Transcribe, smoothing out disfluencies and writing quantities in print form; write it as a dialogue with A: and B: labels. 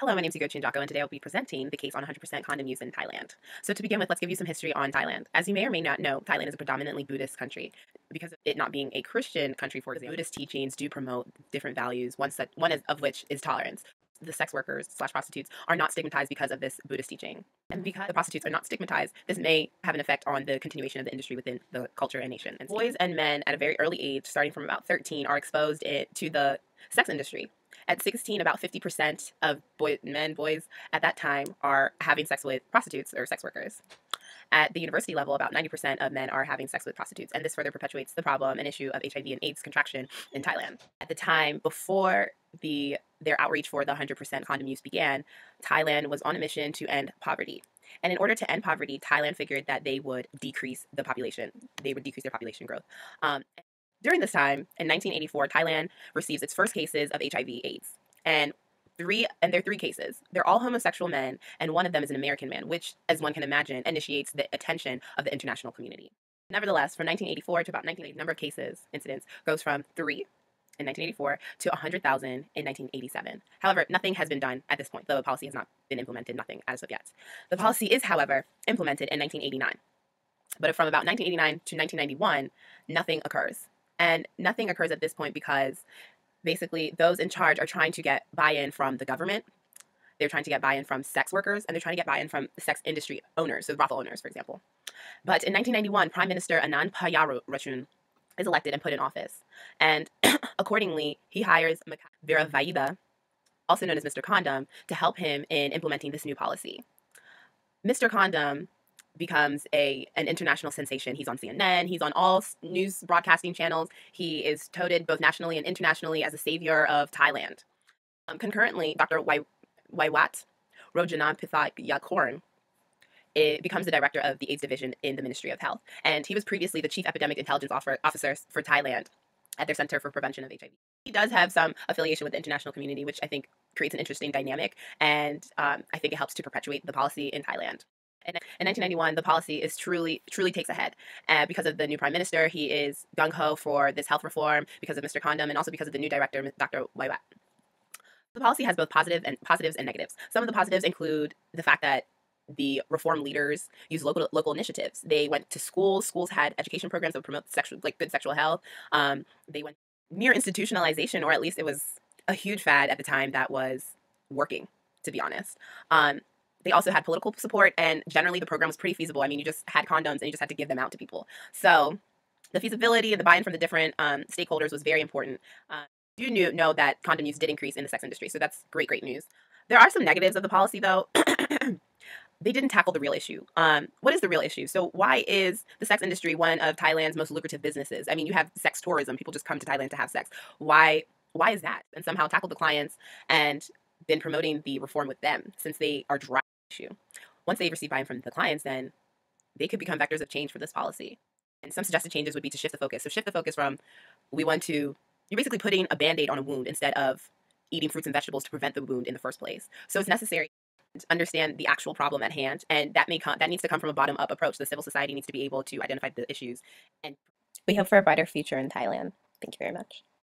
A: Hello, my name is Joko, and today I'll be presenting the case on 100% condom use in Thailand. So to begin with, let's give you some history on Thailand. As you may or may not know, Thailand is a predominantly Buddhist country. Because of it not being a Christian country, for example, Buddhist teachings do promote different values, of which is tolerance. The sex workers / prostitutes are not stigmatized because of this Buddhist teaching. And because the prostitutes are not stigmatized, this may have an effect on the continuation of the industry within the culture and nation. And boys and men at a very early age, starting from about 13, are exposed to the sex industry. At 16, about 50% of boys at that time are having sex with prostitutes or sex workers. At the university level, about 90% of men are having sex with prostitutes, and this further perpetuates the problem and issue of HIV and AIDS contraction in Thailand. At the time, before their outreach for the 100% condom use began, Thailand was on a mission to end poverty. And in order to end poverty, Thailand figured that they would decrease the population. They would decrease their population growth. During this time, in 1984, Thailand receives its first cases of HIV/AIDS. And there are three cases. They're all homosexual men, and one of them is an American man, which, as one can imagine, initiates the attention of the international community. Nevertheless, from 1984 to about 1980, the number of incidents, goes from 3 in 1984 to 100,000 in 1987. However, nothing has been done at this point. The policy has not been implemented, nothing as of yet. The policy is, however, implemented in 1989. But from about 1989 to 1991, nothing occurs. And nothing occurs at this point because basically those in charge are trying to get buy-in from the government. They're trying to get buy-in from sex workers, and they're trying to get buy-in from the sex industry owners, so brothel owners, for example. But in 1991, Prime Minister Anand Payarachun is elected and put in office. And accordingly, he hires Viravaida, also known as Mr. Condom, to help him in implementing this new policy. Mr. Condom becomes an international sensation. He's on CNN. He's on all news broadcasting channels. He is touted both nationally and internationally as a savior of Thailand. Concurrently, Dr. Waiwat Rojanapitthayakorn becomes the director of the AIDS division in the Ministry of Health. And he was previously the chief epidemic intelligence officer for Thailand at their Center for Prevention of HIV. He does have some affiliation with the international community, which I think creates an interesting dynamic. And I think it helps to perpetuate the policy in Thailand. In 1991, the policy is truly takes ahead. Because of the new prime minister, he is gung-ho for this health reform, because of Mr. Condom, and also because of the new director, Dr. Waiwat. The policy has both positives and negatives. Some of the positives include the fact that the reform leaders use local initiatives. They went to schools. Schools had education programs that would promote good sexual health. They went near institutionalization, or at least it was a huge fad at the time that was working, to be honest. They also had political support, and generally the program was pretty feasible. I mean, you just had condoms and you just had to give them out to people. So the feasibility and the buy-in from the different stakeholders was very important. You know that condom use did increase in the sex industry, so that's great news. There are some negatives of the policy, though. They didn't tackle the real issue. What is the real issue? So why is the sex industry one of Thailand's most lucrative businesses? I mean, you have sex tourism. People just come to Thailand to have sex. Why is that? And somehow tackle the clients and been promoting the reform with them, since they are driving the issue. Once they receive buy-in from the clients, then they could become vectors of change for this policy. And some suggested changes would be to shift the focus. So shift the focus from, you're basically putting a Band-Aid on a wound instead of eating fruits and vegetables to prevent the wound in the first place. So it's necessary to understand the actual problem at hand, and that needs to come from a bottom-up approach. The civil society needs to be able to identify the issues. And
B: we hope for a brighter future in Thailand. Thank you very much.